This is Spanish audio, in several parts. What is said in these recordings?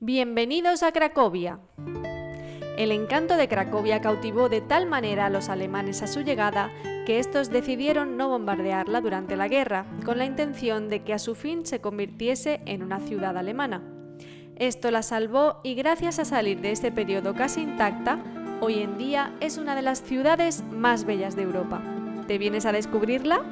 Bienvenidos a Cracovia. El encanto de Cracovia cautivó de tal manera a los alemanes a su llegada que estos decidieron no bombardearla durante la guerra, con la intención de que a su fin se convirtiese en una ciudad alemana. Esto la salvó y gracias a salir de ese periodo casi intacta, hoy en día es una de las ciudades más bellas de Europa. ¿Te vienes a descubrirla?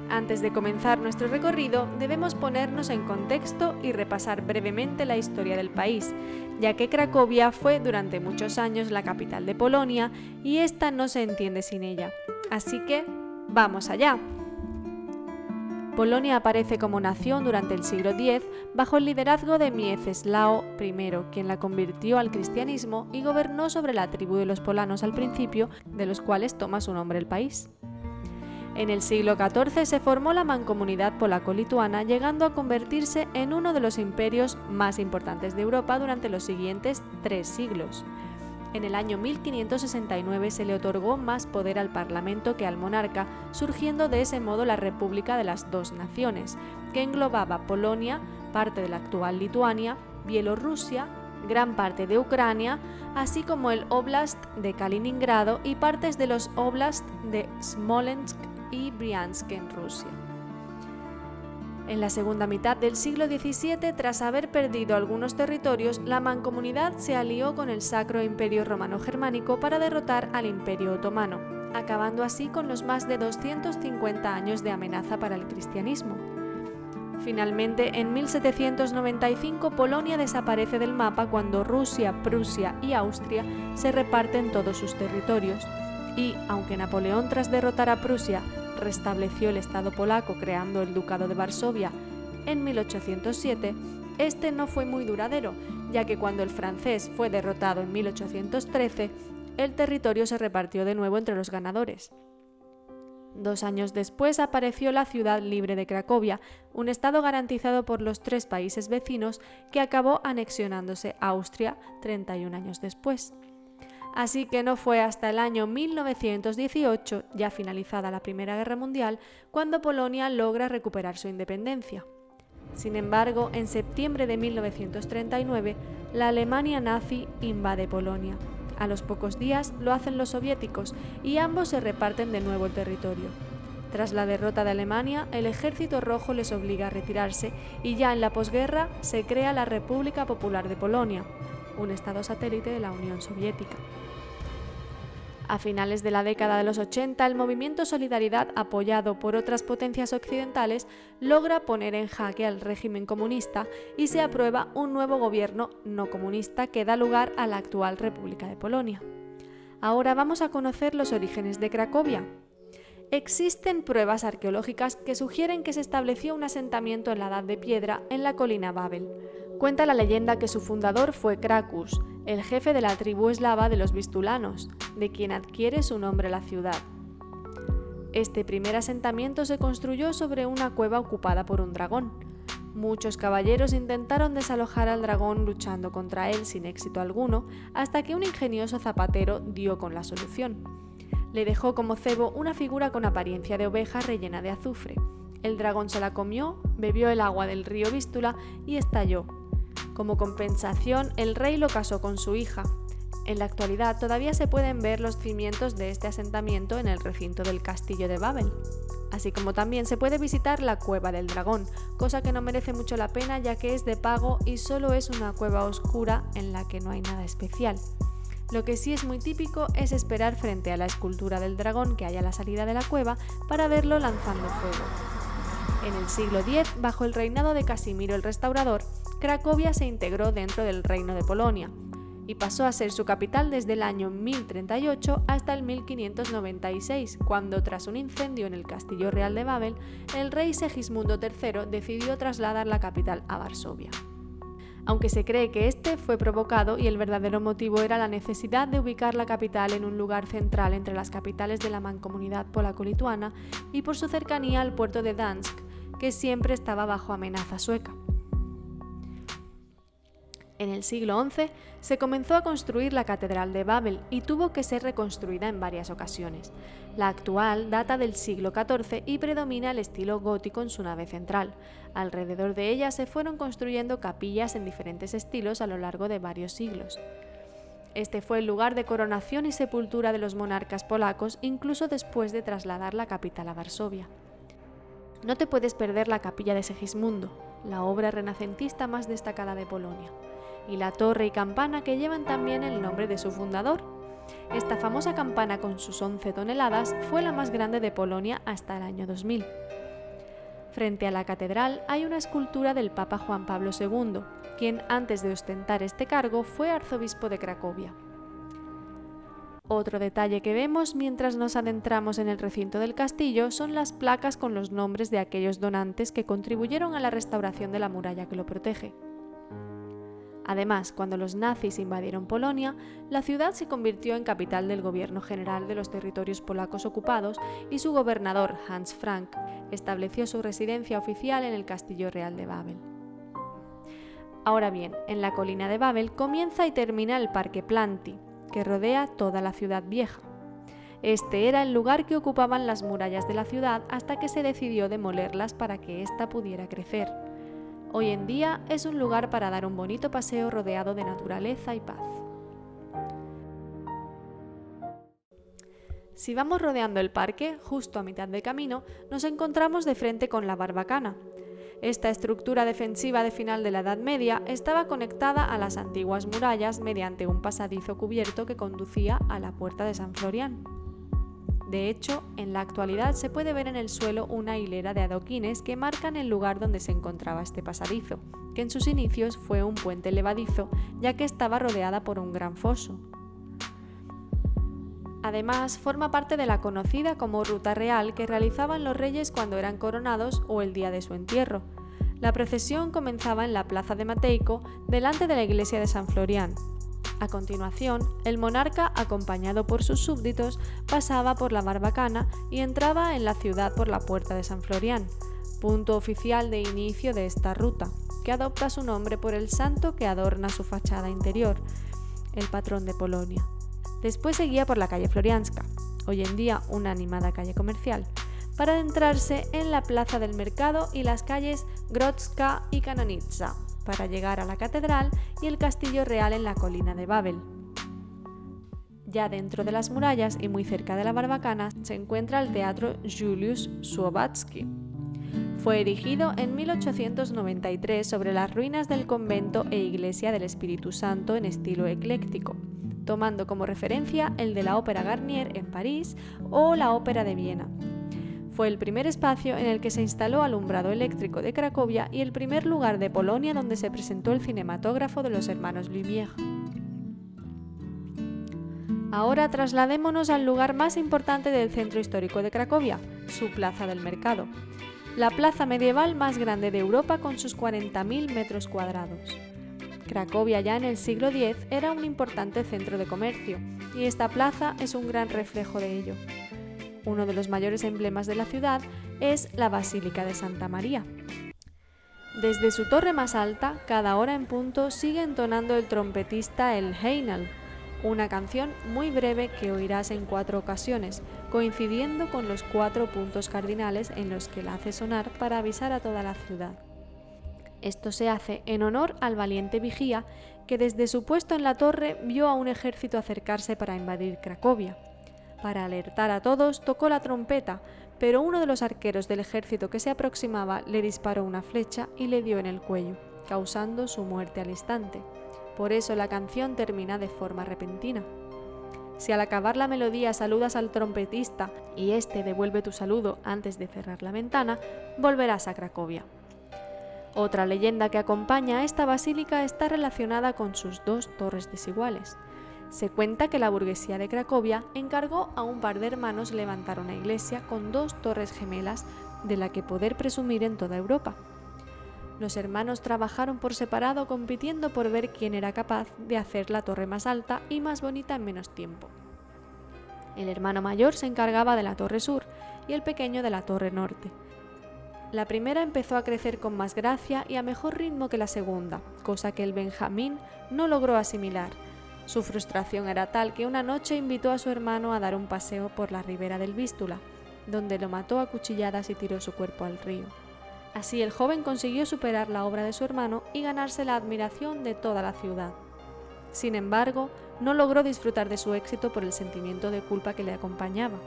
Antes de comenzar nuestro recorrido, debemos ponernos en contexto y repasar brevemente la historia del país, ya que Cracovia fue durante muchos años la capital de Polonia y esta no se entiende sin ella. Así que, ¡vamos allá! Polonia aparece como nación durante el siglo X bajo el liderazgo de Mieczysław I, quien la convirtió al cristianismo y gobernó sobre la tribu de los polanos al principio, de los cuales toma su nombre el país. En el siglo XIV se formó la Mancomunidad Polaco-Lituana, llegando a convertirse en uno de los imperios más importantes de Europa durante los siguientes 3 siglos. En el año 1569 se le otorgó más poder al Parlamento que al monarca, surgiendo de ese modo la República de las Dos Naciones, que englobaba Polonia, parte de la actual Lituania, Bielorrusia, gran parte de Ucrania, así como el Oblast de Kaliningrado y partes de los Oblast de Smolensk y Briansk en Rusia. En la segunda mitad del siglo XVII, tras haber perdido algunos territorios, la Mancomunidad se alió con el Sacro Imperio Romano Germánico para derrotar al Imperio Otomano, acabando así con los más de 250 años de amenaza para el cristianismo. Finalmente, en 1795, Polonia desaparece del mapa cuando Rusia, Prusia y Austria se reparten todos sus territorios. Y, aunque Napoleón, tras derrotar a Prusia, restableció el Estado polaco creando el Ducado de Varsovia en 1807, este no fue muy duradero, ya que cuando el francés fue derrotado en 1813, el territorio se repartió de nuevo entre los ganadores. 2 años después apareció la ciudad libre de Cracovia, un estado garantizado por los 3 países vecinos que acabó anexionándose a Austria 31 años después. Así que no fue hasta el año 1918, ya finalizada la Primera Guerra Mundial, cuando Polonia logra recuperar su independencia. Sin embargo, en septiembre de 1939, la Alemania nazi invade Polonia. A los pocos días lo hacen los soviéticos y ambos se reparten de nuevo el territorio. Tras la derrota de Alemania, el Ejército Rojo les obliga a retirarse y ya en la posguerra se crea la República Popular de Polonia, un estado satélite de la Unión Soviética. A finales de la década de los 80, el movimiento Solidaridad, apoyado por otras potencias occidentales, logra poner en jaque al régimen comunista y se aprueba un nuevo gobierno no comunista que da lugar a la actual República de Polonia. Ahora vamos a conocer los orígenes de Cracovia. Existen pruebas arqueológicas que sugieren que se estableció un asentamiento en la Edad de Piedra en la colina Babel. Cuenta la leyenda que su fundador fue Cracus, el jefe de la tribu eslava de los Vistulanos, de quien adquiere su nombre la ciudad. Este primer asentamiento se construyó sobre una cueva ocupada por un dragón. Muchos caballeros intentaron desalojar al dragón luchando contra él sin éxito alguno, hasta que un ingenioso zapatero dio con la solución. Le dejó como cebo una figura con apariencia de oveja rellena de azufre. El dragón se la comió, bebió el agua del río Vístula y estalló. Como compensación, el rey lo casó con su hija. En la actualidad todavía se pueden ver los cimientos de este asentamiento en el recinto del castillo de Babel, así como también se puede visitar la Cueva del Dragón, cosa que no merece mucho la pena ya que es de pago y solo es una cueva oscura en la que no hay nada especial. Lo que sí es muy típico es esperar frente a la escultura del dragón que hay a la salida de la cueva para verlo lanzando fuego. En el siglo X, bajo el reinado de Casimiro el Restaurador, Cracovia se integró dentro del Reino de Polonia y pasó a ser su capital desde el año 1038 hasta el 1596, cuando tras un incendio en el Castillo Real de Babel, el rey Segismundo III decidió trasladar la capital a Varsovia. Aunque se cree que este fue provocado y el verdadero motivo era la necesidad de ubicar la capital en un lugar central entre las capitales de la Mancomunidad Polaco-Lituana y por su cercanía al puerto de Gdansk, que siempre estaba bajo amenaza sueca. En el siglo XI se comenzó a construir la Catedral de Babel y tuvo que ser reconstruida en varias ocasiones. La actual data del siglo XIV y predomina el estilo gótico en su nave central. Alrededor de ella se fueron construyendo capillas en diferentes estilos a lo largo de varios siglos. Este fue el lugar de coronación y sepultura de los monarcas polacos, incluso después de trasladar la capital a Varsovia. No te puedes perder la capilla de Segismundo, la obra renacentista más destacada de Polonia, y la torre y campana que llevan también el nombre de su fundador. Esta famosa campana con sus 11 toneladas fue la más grande de Polonia hasta el año 2000. Frente a la catedral hay una escultura del Papa Juan Pablo II, quien antes de ostentar este cargo fue arzobispo de Cracovia. Otro detalle que vemos mientras nos adentramos en el recinto del castillo son las placas con los nombres de aquellos donantes que contribuyeron a la restauración de la muralla que lo protege. Además, cuando los nazis invadieron Polonia, la ciudad se convirtió en capital del gobierno general de los territorios polacos ocupados y su gobernador, Hans Frank, estableció su residencia oficial en el Castillo Real de Babel. Ahora bien, en la colina de Babel comienza y termina el Parque Planty, que rodea toda la ciudad vieja. Este era el lugar que ocupaban las murallas de la ciudad hasta que se decidió demolerlas para que ésta pudiera crecer. Hoy en día es un lugar para dar un bonito paseo rodeado de naturaleza y paz. Si vamos rodeando el parque, justo a mitad de camino, nos encontramos de frente con la barbacana. Esta estructura defensiva de final de la Edad Media estaba conectada a las antiguas murallas mediante un pasadizo cubierto que conducía a la Puerta de San Florián. De hecho, en la actualidad se puede ver en el suelo una hilera de adoquines que marcan el lugar donde se encontraba este pasadizo, que en sus inicios fue un puente levadizo, ya que estaba rodeada por un gran foso. Además, forma parte de la conocida como Ruta Real que realizaban los reyes cuando eran coronados o el día de su entierro. La procesión comenzaba en la plaza de Matejko, delante de la iglesia de San Florián. A continuación, el monarca, acompañado por sus súbditos, pasaba por la barbacana y entraba en la ciudad por la Puerta de San Florián, punto oficial de inicio de esta ruta, que adopta su nombre por el santo que adorna su fachada interior, el patrón de Polonia. Después seguía por la calle Florianska, hoy en día una animada calle comercial, para adentrarse en la plaza del mercado y las calles Grodzka y Kanonitsa, para llegar a la catedral y el castillo real en la colina de Babel. Ya dentro de las murallas y muy cerca de la barbacana se encuentra el Teatro Juliusz Słowacki. Fue erigido en 1893 sobre las ruinas del convento e iglesia del Espíritu Santo en estilo ecléctico, tomando como referencia el de la Ópera Garnier en París o la Ópera de Viena. Fue el primer espacio en el que se instaló alumbrado eléctrico de Cracovia y el primer lugar de Polonia donde se presentó el cinematógrafo de los hermanos Lumière. Ahora trasladémonos al lugar más importante del centro histórico de Cracovia, su Plaza del Mercado, la plaza medieval más grande de Europa con sus 40.000 metros cuadrados. Cracovia ya en el siglo X era un importante centro de comercio y esta plaza es un gran reflejo de ello. Uno de los mayores emblemas de la ciudad es la Basílica de Santa María. Desde su torre más alta, cada hora en punto sigue entonando el trompetista el Heinal, una canción muy breve que oirás en 4 ocasiones, coincidiendo con los 4 puntos cardinales en los que la hace sonar para avisar a toda la ciudad. Esto se hace en honor al valiente vigía que desde su puesto en la torre vio a un ejército acercarse para invadir Cracovia. Para alertar a todos tocó la trompeta, pero uno de los arqueros del ejército que se aproximaba le disparó una flecha y le dio en el cuello, causando su muerte al instante. Por eso la canción termina de forma repentina. Si al acabar la melodía saludas al trompetista y éste devuelve tu saludo antes de cerrar la ventana, volverás a Cracovia. Otra leyenda que acompaña a esta basílica está relacionada con sus 2 torres desiguales. Se cuenta que la burguesía de Cracovia encargó a un par de hermanos levantar una iglesia con 2 torres gemelas de la que poder presumir en toda Europa. Los hermanos trabajaron por separado compitiendo por ver quién era capaz de hacer la torre más alta y más bonita en menos tiempo. El hermano mayor se encargaba de la torre sur y el pequeño de la torre norte. La primera empezó a crecer con más gracia y a mejor ritmo que la segunda, cosa que el Benjamín no logró asimilar. Su frustración era tal que una noche invitó a su hermano a dar un paseo por la ribera del Vístula, donde lo mató a cuchilladas y tiró su cuerpo al río. Así el joven consiguió superar la obra de su hermano y ganarse la admiración de toda la ciudad. Sin embargo, no logró disfrutar de su éxito por el sentimiento de culpa que le acompañaba.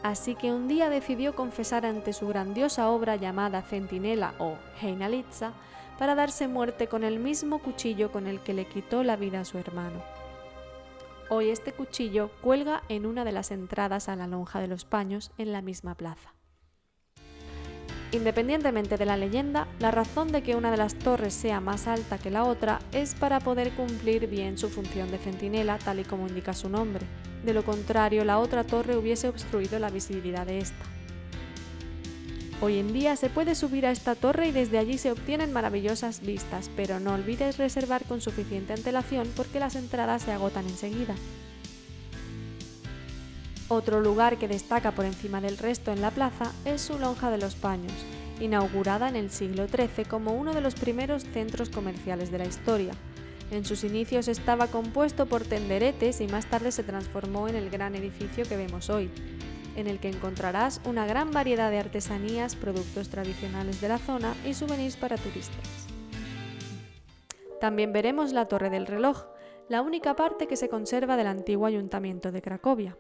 Así que un día decidió confesar ante su grandiosa obra llamada Centinela o Heinalitza para darse muerte con el mismo cuchillo con el que le quitó la vida a su hermano. Hoy este cuchillo cuelga en una de las entradas a la Lonja de los Paños en la misma plaza. Independientemente de la leyenda, la razón de que una de las torres sea más alta que la otra es para poder cumplir bien su función de centinela, tal y como indica su nombre. De lo contrario, la otra torre hubiese obstruido la visibilidad de esta. Hoy en día se puede subir a esta torre y desde allí se obtienen maravillosas vistas, pero no olvides reservar con suficiente antelación porque las entradas se agotan enseguida. Otro lugar que destaca por encima del resto en la plaza es su Lonja de los Paños, inaugurada en el siglo XIII como uno de los primeros centros comerciales de la historia. En sus inicios estaba compuesto por tenderetes y más tarde se transformó en el gran edificio que vemos hoy, en el que encontrarás una gran variedad de artesanías, productos tradicionales de la zona y souvenirs para turistas. También veremos la Torre del Reloj, la única parte que se conserva del antiguo ayuntamiento de Cracovia.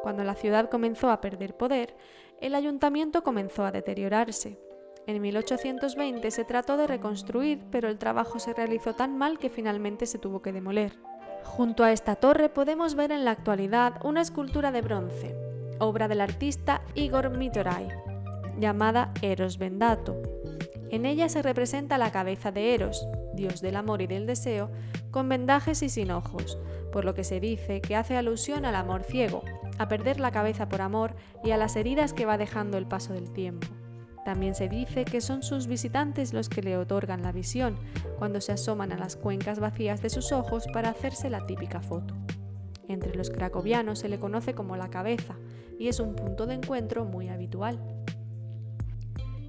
Cuando la ciudad comenzó a perder poder, el ayuntamiento comenzó a deteriorarse. En 1820 se trató de reconstruir, pero el trabajo se realizó tan mal que finalmente se tuvo que demoler. Junto a esta torre podemos ver en la actualidad una escultura de bronce, obra del artista Igor Mitoray, llamada Eros Bendato. En ella se representa la cabeza de Eros, dios del amor y del deseo, con vendajes y sin ojos, por lo que se dice que hace alusión al amor ciego, a perder la cabeza por amor y a las heridas que va dejando el paso del tiempo. También se dice que son sus visitantes los que le otorgan la visión, cuando se asoman a las cuencas vacías de sus ojos para hacerse la típica foto. Entre los cracovianos se le conoce como la cabeza y es un punto de encuentro muy habitual.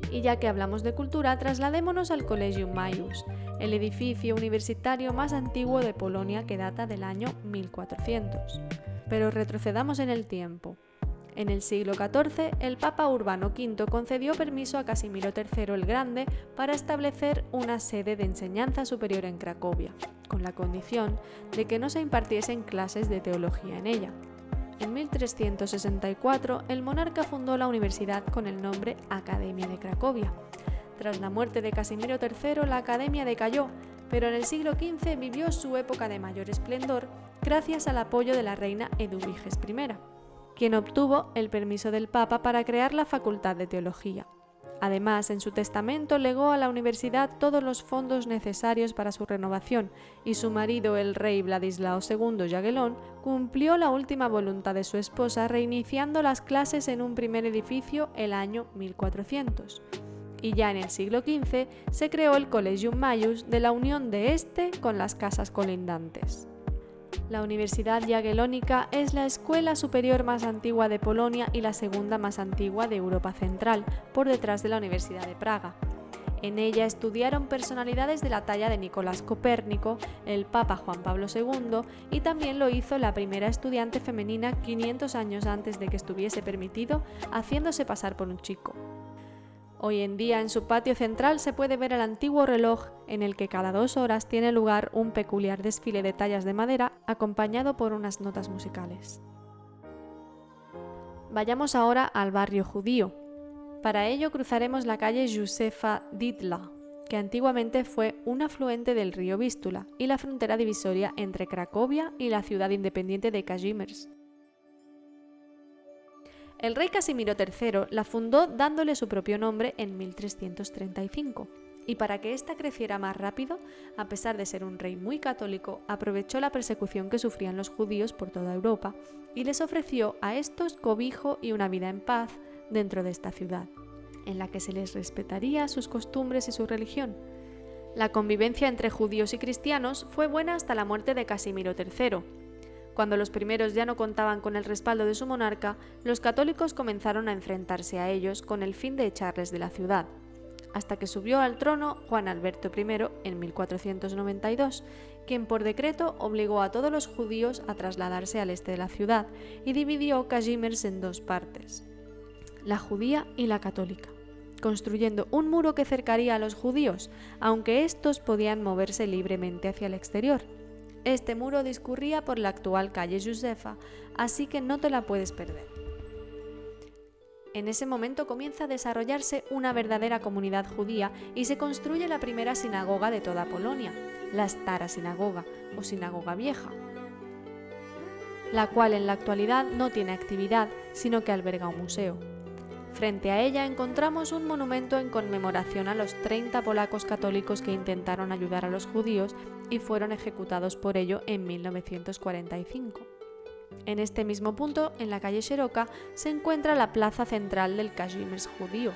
Y ya que hablamos de cultura, trasladémonos al Collegium Maius, el edificio universitario más antiguo de Polonia que data del año 1400. Pero retrocedamos en el tiempo. En el siglo XIV, el Papa Urbano V concedió permiso a Casimiro III el Grande para establecer una sede de enseñanza superior en Cracovia, con la condición de que no se impartiesen clases de teología en ella. En 1364, el monarca fundó la universidad con el nombre Academia de Cracovia. Tras la muerte de Casimiro III, la academia decayó, pero en el siglo XV vivió su época de mayor esplendor gracias al apoyo de la reina Eduviges I, quien obtuvo el permiso del Papa para crear la Facultad de Teología. Además, en su testamento legó a la universidad todos los fondos necesarios para su renovación y su marido, el rey Vladislao II Jagellón, cumplió la última voluntad de su esposa reiniciando las clases en un primer edificio el año 1400. Y ya en el siglo XV se creó el Collegium Maius de la unión de este con las casas colindantes. La Universidad Jagellónica es la escuela superior más antigua de Polonia y la segunda más antigua de Europa Central, por detrás de la Universidad de Praga. En ella estudiaron personalidades de la talla de Nicolás Copérnico, el Papa Juan Pablo II y también lo hizo la primera estudiante femenina 500 años antes de que estuviese permitido, haciéndose pasar por un chico. Hoy en día en su patio central se puede ver el antiguo reloj en el que cada 2 horas tiene lugar un peculiar desfile de tallas de madera acompañado por unas notas musicales. Vayamos ahora al barrio judío. Para ello cruzaremos la calle Józefa Dydla, que antiguamente fue un afluente del río Vístula y la frontera divisoria entre Cracovia y la ciudad independiente de Kazimierz. El rey Casimiro III la fundó dándole su propio nombre en 1335, y para que ésta creciera más rápido, a pesar de ser un rey muy católico, aprovechó la persecución que sufrían los judíos por toda Europa y les ofreció a estos cobijo y una vida en paz dentro de esta ciudad, en la que se les respetaría sus costumbres y su religión. La convivencia entre judíos y cristianos fue buena hasta la muerte de Casimiro III. Cuando los primeros ya no contaban con el respaldo de su monarca, los católicos comenzaron a enfrentarse a ellos con el fin de echarles de la ciudad, hasta que subió al trono Juan Alberto I en 1492, quien por decreto obligó a todos los judíos a trasladarse al este de la ciudad y dividió Kazimierz en dos partes, la judía y la católica, construyendo un muro que cercaría a los judíos, aunque estos podían moverse libremente hacia el exterior. Este muro discurría por la actual calle Josefa, así que no te la puedes perder. En ese momento comienza a desarrollarse una verdadera comunidad judía y se construye la primera sinagoga de toda Polonia, la Stara Sinagoga o Sinagoga Vieja, la cual en la actualidad no tiene actividad, sino que alberga un museo. Frente a ella encontramos un monumento en conmemoración a los 30 polacos católicos que intentaron ayudar a los judíos y fueron ejecutados por ello en 1945. En este mismo punto, en la calle Szeroka, se encuentra la plaza central del Kazimierz judío.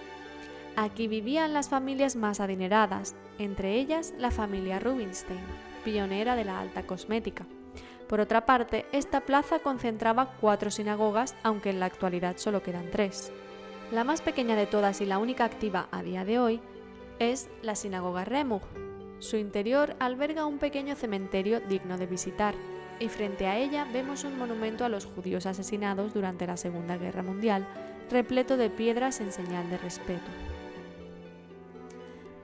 Aquí vivían las familias más adineradas, entre ellas la familia Rubinstein, pionera de la alta cosmética. Por otra parte, esta plaza concentraba 4 sinagogas, aunque en la actualidad solo quedan 3. La más pequeña de todas y la única activa a día de hoy es la sinagoga Remug. Su interior alberga un pequeño cementerio digno de visitar, y frente a ella vemos un monumento a los judíos asesinados durante la Segunda Guerra Mundial, repleto de piedras en señal de respeto.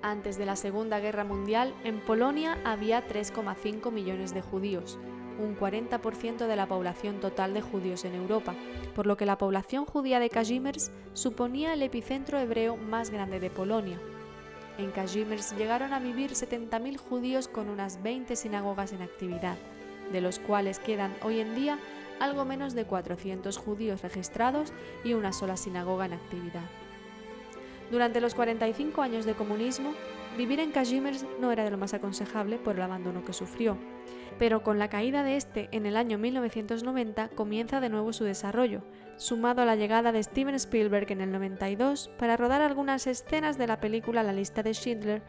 Antes de la Segunda Guerra Mundial, en Polonia había 3,5 millones de judíos, un 40% de la población total de judíos en Europa, por lo que la población judía de Kazimierz suponía el epicentro hebreo más grande de Polonia. En Kazimierz llegaron a vivir 70.000 judíos con unas 20 sinagogas en actividad, de los cuales quedan hoy en día algo menos de 400 judíos registrados y una sola sinagoga en actividad. Durante los 45 años de comunismo, vivir en Kazimierz no era de lo más aconsejable por el abandono que sufrió, pero con la caída de este en el año 1990 comienza de nuevo su desarrollo, sumado a la llegada de Steven Spielberg en el 92 para rodar algunas escenas de la película La lista de Schindler,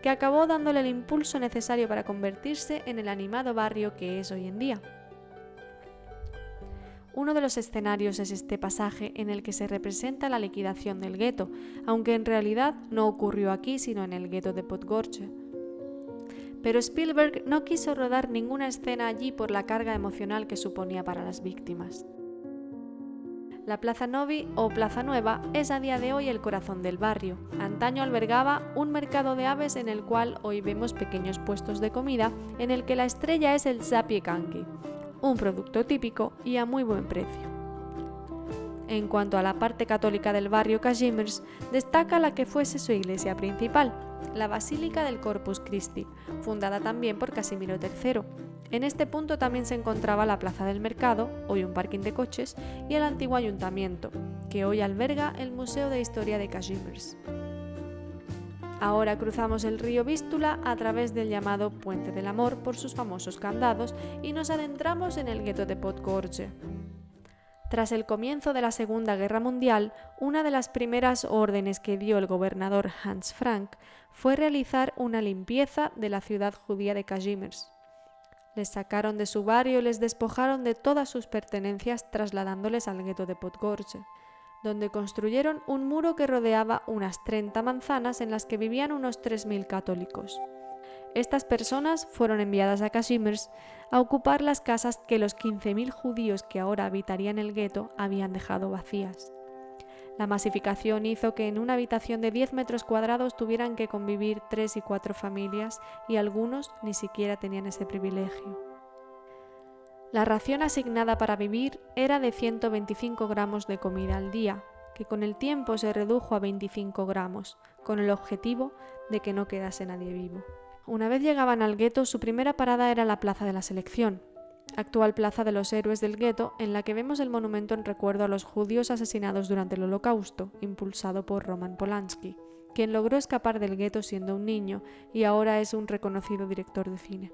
que acabó dándole el impulso necesario para convertirse en el animado barrio que es hoy en día. Uno de los escenarios es este pasaje en el que se representa la liquidación del gueto, aunque en realidad no ocurrió aquí sino en el gueto de Podgórze. Pero Spielberg no quiso rodar ninguna escena allí por la carga emocional que suponía para las víctimas. La Plaza Novi o Plaza Nueva es a día de hoy el corazón del barrio. Antaño albergaba un mercado de aves en el cual hoy vemos pequeños puestos de comida en el que la estrella es el zapiekanki, un producto típico y a muy buen precio. En cuanto a la parte católica del barrio Kazimierz, destaca la que fuese su iglesia principal, la Basílica del Corpus Christi, fundada también por Casimiro III. En este punto también se encontraba la Plaza del Mercado, hoy un parking de coches, y el antiguo ayuntamiento, que hoy alberga el Museo de Historia de Kazimierz. Ahora cruzamos el río Vístula a través del llamado Puente del Amor por sus famosos candados y nos adentramos en el gueto de Podgórze. Tras el comienzo de la Segunda Guerra Mundial, una de las primeras órdenes que dio el gobernador Hans Frank fue realizar una limpieza de la ciudad judía de Kazimierz. Les sacaron de su barrio y les despojaron de todas sus pertenencias trasladándoles al gueto de Podgórze, donde construyeron un muro que rodeaba unas 30 manzanas en las que vivían unos 3.000 católicos. Estas personas fueron enviadas a Kazimierz a ocupar las casas que los 15.000 judíos que ahora habitarían el gueto habían dejado vacías. La masificación hizo que en una habitación de 10 metros cuadrados tuvieran que convivir 3 y 4 familias y algunos ni siquiera tenían ese privilegio. La ración asignada para vivir era de 125 gramos de comida al día, que con el tiempo se redujo a 25 gramos, con el objetivo de que no quedase nadie vivo. Una vez llegaban al gueto, su primera parada era la Plaza de la Selección, actual Plaza de los Héroes del Gueto, en la que vemos el monumento en recuerdo a los judíos asesinados durante el Holocausto, impulsado por Roman Polanski, quien logró escapar del gueto siendo un niño y ahora es un reconocido director de cine.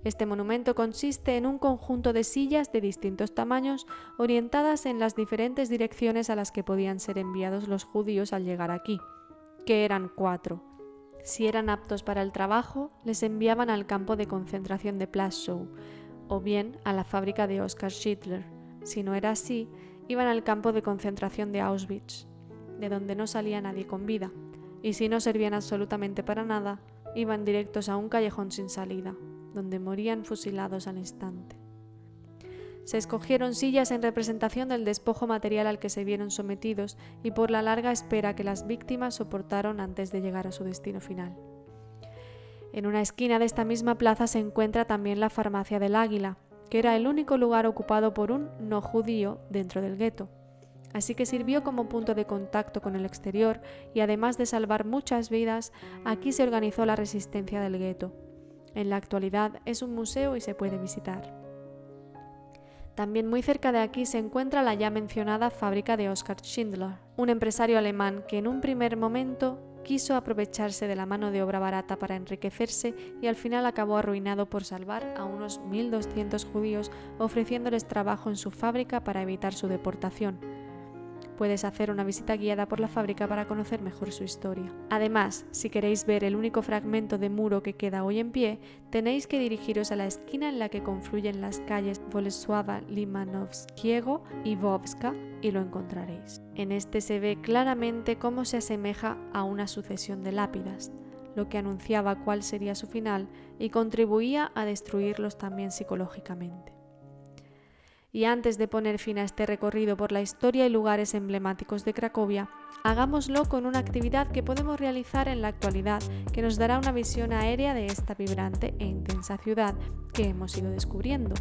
Este monumento consiste en un conjunto de sillas de distintos tamaños orientadas en las diferentes direcciones a las que podían ser enviados los judíos al llegar aquí, que eran 4. Si eran aptos para el trabajo, les enviaban al campo de concentración de Plaszow, o bien a la fábrica de Oskar Schindler. Si no era así, iban al campo de concentración de Auschwitz, de donde no salía nadie con vida, y si no servían absolutamente para nada, iban directos a un callejón sin salida, donde morían fusilados al instante. Se escogieron sillas en representación del despojo material al que se vieron sometidos y por la larga espera que las víctimas soportaron antes de llegar a su destino final. En una esquina de esta misma plaza se encuentra también la farmacia del Águila, que era el único lugar ocupado por un no judío dentro del gueto. Así que sirvió como punto de contacto con el exterior y además de salvar muchas vidas, aquí se organizó la resistencia del gueto. En la actualidad es un museo y se puede visitar. También muy cerca de aquí se encuentra la ya mencionada fábrica de Oskar Schindler, un empresario alemán que en un primer momento quiso aprovecharse de la mano de obra barata para enriquecerse y al final acabó arruinado por salvar a unos 1.200 judíos ofreciéndoles trabajo en su fábrica para evitar su deportación. Puedes hacer una visita guiada por la fábrica para conocer mejor su historia. Además, si queréis ver el único fragmento de muro que queda hoy en pie, tenéis que dirigiros a la esquina en la que confluyen las calles Bolesława Limanowskiego y Wowska y lo encontraréis. En este se ve claramente cómo se asemeja a una sucesión de lápidas, lo que anunciaba cuál sería su final y contribuía a destruirlos también psicológicamente. Y antes de poner fin a este recorrido por la historia y lugares emblemáticos de Cracovia, hagámoslo con una actividad que podemos realizar en la actualidad que nos dará una visión aérea de esta vibrante e intensa ciudad que hemos ido descubriendo.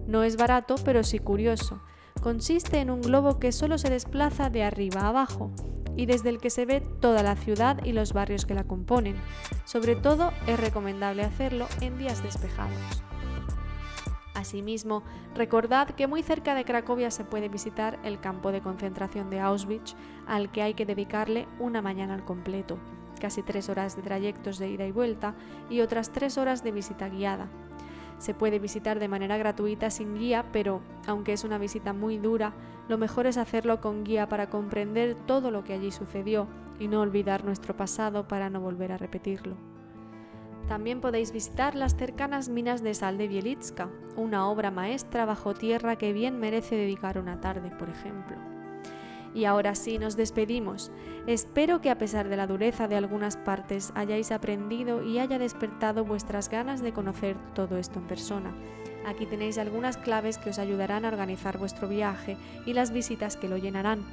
No es barato, pero sí curioso. Consiste en un globo que solo se desplaza de arriba a abajo y desde el que se ve toda la ciudad y los barrios que la componen. Sobre todo, es recomendable hacerlo en días despejados. Asimismo, recordad que muy cerca de Cracovia se puede visitar el campo de concentración de Auschwitz, al que hay que dedicarle una mañana al completo, casi 3 horas de trayectos de ida y vuelta y otras 3 horas de visita guiada. Se puede visitar de manera gratuita sin guía, pero, aunque es una visita muy dura, lo mejor es hacerlo con guía para comprender todo lo que allí sucedió y no olvidar nuestro pasado para no volver a repetirlo. También podéis visitar las cercanas minas de sal de Bielitska, una obra maestra bajo tierra que bien merece dedicar una tarde, por ejemplo. Y ahora sí, nos despedimos. Espero que a pesar de la dureza de algunas partes hayáis aprendido y haya despertado vuestras ganas de conocer todo esto en persona. Aquí tenéis algunas claves que os ayudarán a organizar vuestro viaje y las visitas que lo llenarán.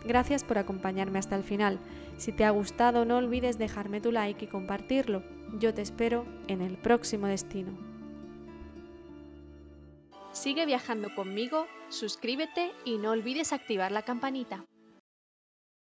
Gracias por acompañarme hasta el final. Si te ha gustado, no olvides dejarme tu like y compartirlo. Yo te espero en el próximo destino. Sigue viajando conmigo, suscríbete y no olvides activar la campanita.